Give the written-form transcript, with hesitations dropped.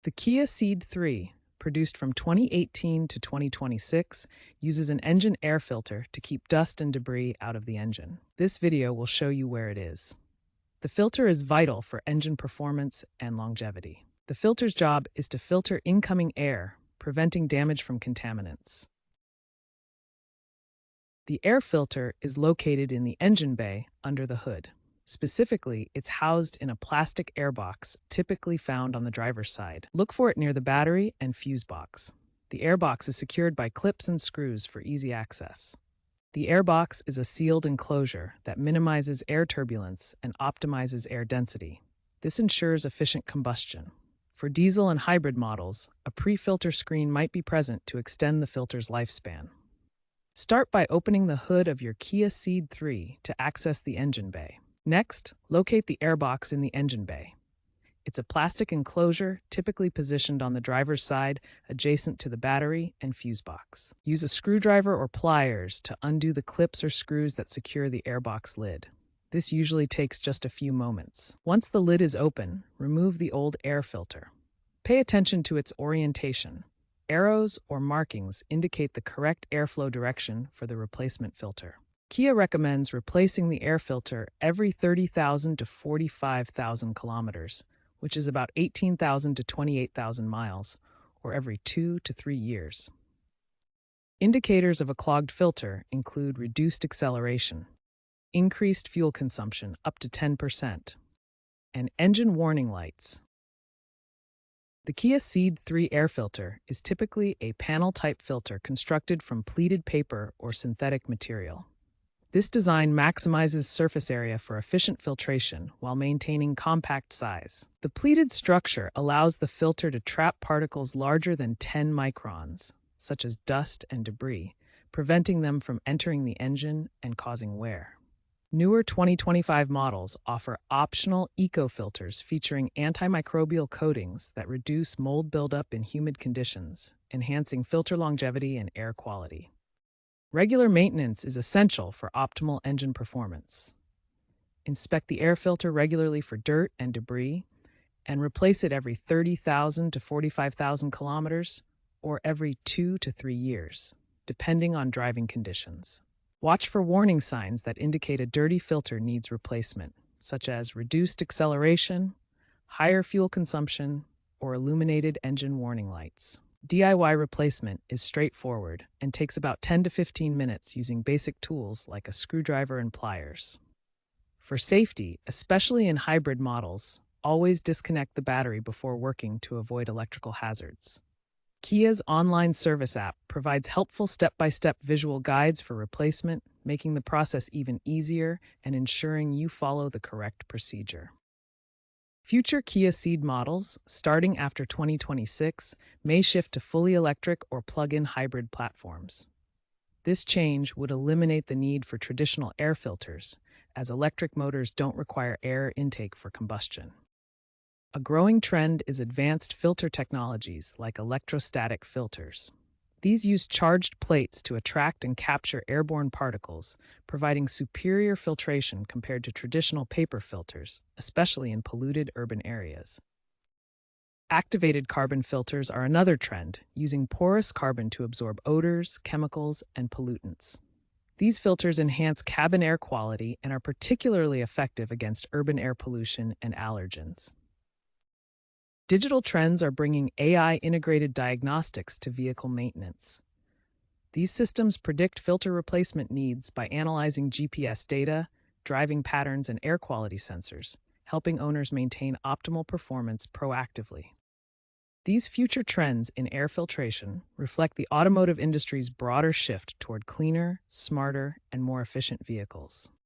The Kia Ceed III, produced from 2018 to 2026, uses an engine air filter to keep dust and debris out of the engine. This video will show you where it is. The filter is vital for engine performance and longevity. The filter's job is to filter incoming air, preventing damage from contaminants. The air filter is located in the engine bay under the hood. Specifically, it's housed in a plastic airbox typically found on the driver's side. Look for it near the battery and fuse box. The airbox is secured by clips and screws for easy access. The airbox is a sealed enclosure that minimizes air turbulence and optimizes air density. This ensures efficient combustion. For diesel and hybrid models, a pre-filter screen might be present to extend the filter's lifespan. Start by opening the hood of your Kia Ceed III to access the engine bay. Next, locate the airbox in the engine bay. It's a plastic enclosure typically positioned on the driver's side, adjacent to the battery and fuse box. Use a screwdriver or pliers to undo the clips or screws that secure the airbox lid. This usually takes just a few moments. Once the lid is open, remove the old air filter. Pay attention to its orientation. Arrows or markings indicate the correct airflow direction for the replacement filter. Kia recommends replacing the air filter every 30,000 to 45,000 kilometers, which is about 18,000 to 28,000 miles, or every 2 to 3 years. Indicators of a clogged filter include reduced acceleration, increased fuel consumption up to 10%, and engine warning lights. The Kia Ceed III air filter is typically a panel-type filter constructed from pleated paper or synthetic material. This design maximizes surface area for efficient filtration while maintaining compact size. The pleated structure allows the filter to trap particles larger than 10 microns, such as dust and debris, preventing them from entering the engine and causing wear. Newer 2025 models offer optional eco-filters featuring antimicrobial coatings that reduce mold buildup in humid conditions, enhancing filter longevity and air quality. Regular maintenance is essential for optimal engine performance. Inspect the air filter regularly for dirt and debris, and replace it every 30,000 to 45,000 kilometers or every 2 to 3 years, depending on driving conditions. Watch for warning signs that indicate a dirty filter needs replacement, such as reduced acceleration, higher fuel consumption, or illuminated engine warning lights. DIY replacement is straightforward and takes about 10 to 15 minutes using basic tools like a screwdriver and pliers. For safety, especially in hybrid models, always disconnect the battery before working to avoid electrical hazards. Kia's online service app provides helpful step-by-step visual guides for replacement, making the process even easier and ensuring you follow the correct procedure. Future Kia Ceed models, starting after 2026, may shift to fully electric or plug-in hybrid platforms. This change would eliminate the need for traditional air filters, as electric motors don't require air intake for combustion. A growing trend is advanced filter technologies like electrostatic filters. These use charged plates to attract and capture airborne particles, providing superior filtration compared to traditional paper filters, especially in polluted urban areas. Activated carbon filters are another trend, using porous carbon to absorb odors, chemicals, and pollutants. These filters enhance cabin air quality and are particularly effective against urban air pollution and allergens. Digital trends are bringing AI-integrated diagnostics to vehicle maintenance. These systems predict filter replacement needs by analyzing GPS data, driving patterns, and air quality sensors, helping owners maintain optimal performance proactively. These future trends in air filtration reflect the automotive industry's broader shift toward cleaner, smarter, and more efficient vehicles.